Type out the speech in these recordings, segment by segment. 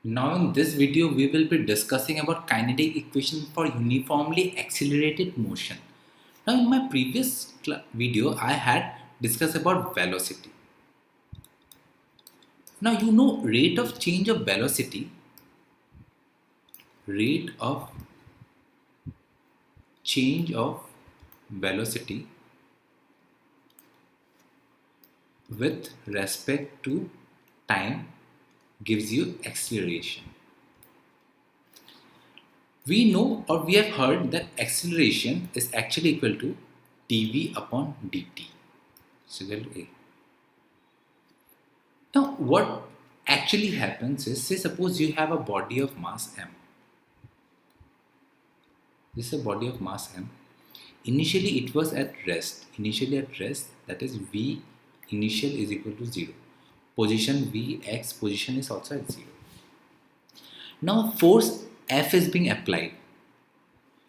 Now in this video we will be discussing about kinetic equation for uniformly accelerated motion. Now in my previous video I had discussed about velocity. Now you know rate of change of velocity with respect to time gives you acceleration. We know or we have heard that acceleration is actually equal to dv upon dt. So equal to A. Now what actually happens is, say suppose you have a body of mass m. This is a body of mass m. Initially it was at rest. That is v initial is equal to 0. Position vx position is also at 0. Now force F is being applied.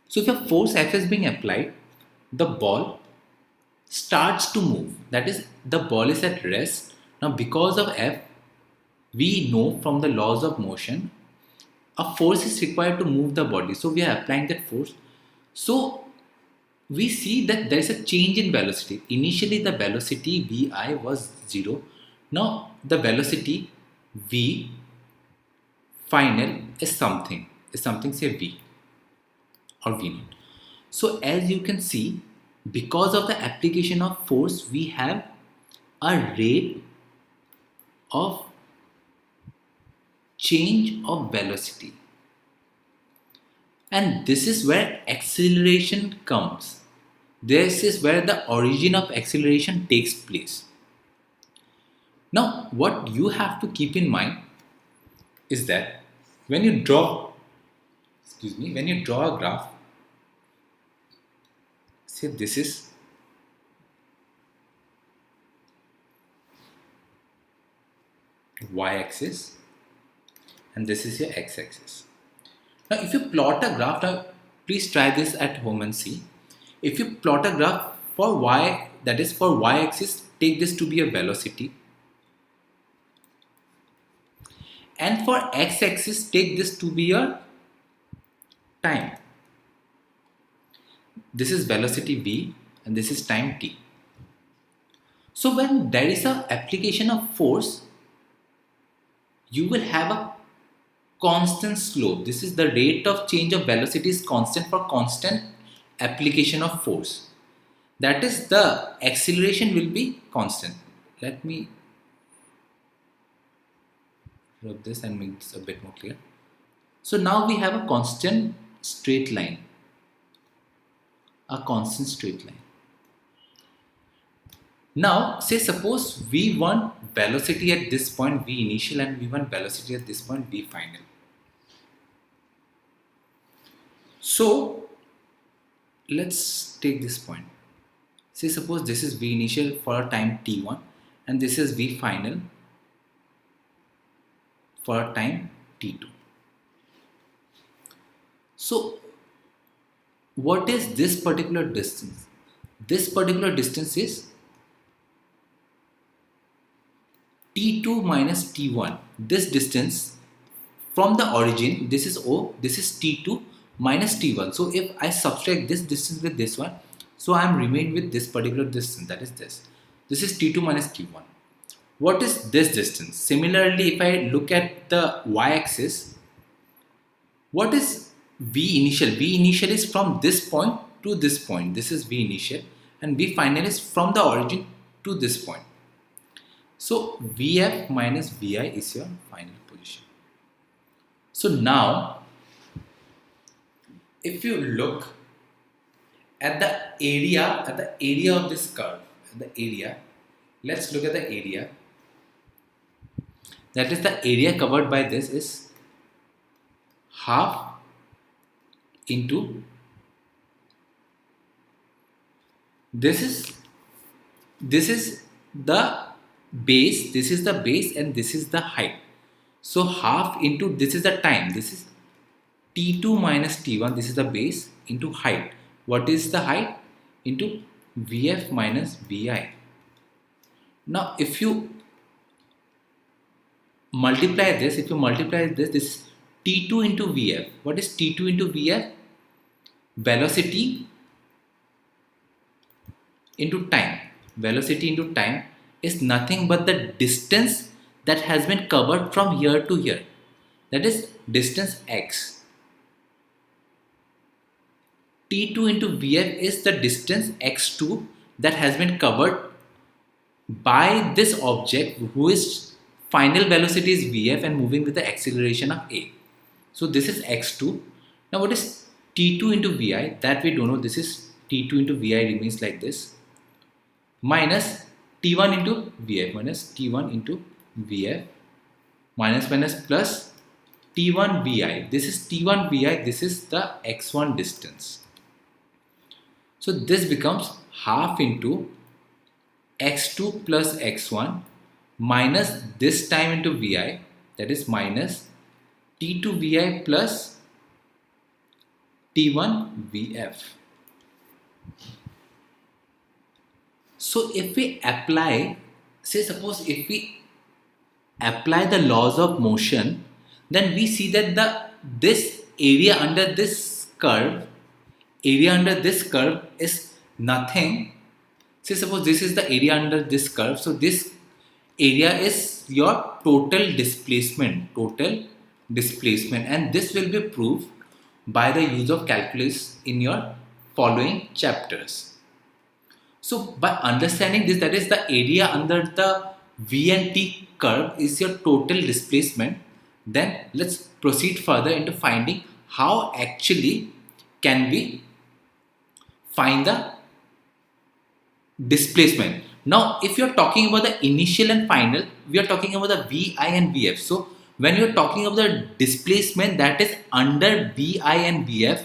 So if a force F is being applied, the ball starts to move. That is, the ball is at rest. Now because of F, we know from the laws of motion, a force is required to move the body. So we are applying that force. So we see that there is a change in velocity. Initially the velocity vi was 0. Now the velocity v final is something say v or v naught. So as you can see, because of the application of force, we have a rate of change of velocity, and this is where acceleration comes. This is where the origin of acceleration takes place. Now what you have to keep in mind is that when you draw a graph, say this is y-axis and this is your x-axis. Now if you plot a graph, now please try this at home and see. If you plot a graph for y, that is for y-axis, take this to be a velocity, and for x-axis take this to be a time. This is velocity v and this is time t. So when there is a application of force, you will have a constant slope. This is the rate of change of velocity is constant for constant application of force. That is, the acceleration will be constant. Let me rub this and make this a bit more clear. So now we have a constant straight line. Now say suppose we want velocity at this point v initial and we want velocity at this point v final. So let's take this point. Say suppose this is v initial for a time t1 and this is v final for a time t2. So what is this particular distance? This particular distance is t2 minus t1. This distance from the origin, this is O, this is t2 minus t1. So if I subtract this distance with this one, so I am remained with this particular distance, that is this. This is t2 minus t1. What is this distance? Similarly, if I look at the y-axis, what is v initial? V initial is from this point to this point. This is v initial, and v final is from the origin to this point. So vf minus vi is your final position. So now if you look at the area of this curve, let's look at the area. That is, the area covered by this is half into this is the base, and this is the height. So half into this is the time, this is t2 minus t1, this is the base, into height. What is the height? Into vf minus vi. Now if you multiply this, if you multiply this is T2 into Vf. What is T2 into Vf? Velocity into time. Velocity into time is nothing but the distance that has been covered from here to here. That is distance x. T2 into Vf is the distance x2 that has been covered by this object whose final velocity is Vf and moving with the acceleration of a. So this is x2. Now what is T2 into Vi? That we don't know. This is T2 into Vi remains like this. Minus T1 into Vf, minus T1 into Vf, minus plus T1 Vi. This is T1 Vi, this is the x1 distance. So this becomes half into x2 plus x1 minus this time into Vi, that is minus T2 Vi plus T1 Vf. So if we apply, say suppose if we apply the laws of motion, then we see that this area under this curve is nothing. Say suppose this is the area under this curve, so this area is your total displacement, and this will be proved by the use of calculus in your following chapters. So by understanding this, that is the area under the V and T curve is your total displacement, then let's proceed further into finding how actually can we find the displacement. Now if you are talking about the initial and final, we are talking about the Vi and Vf. So when you are talking about the displacement that is under Vi and Vf,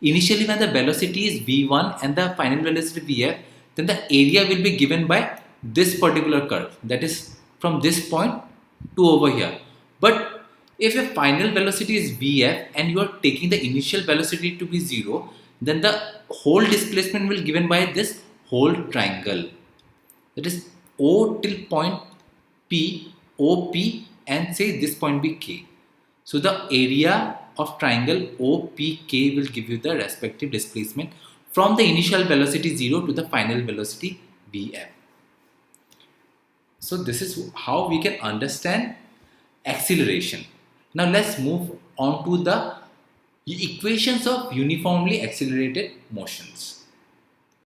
initially when the velocity is V1 and the final velocity Vf, then the area will be given by this particular curve, that is from this point to over here. But if your final velocity is Vf and you are taking the initial velocity to be 0, then the whole displacement will be given by this whole triangle, that is O till point P, OP, and say this point be K. So the area of triangle OPK will give you the respective displacement from the initial velocity 0 to the final velocity Vf. So this is how we can understand acceleration. Now let's move on to the equations of uniformly accelerated motions.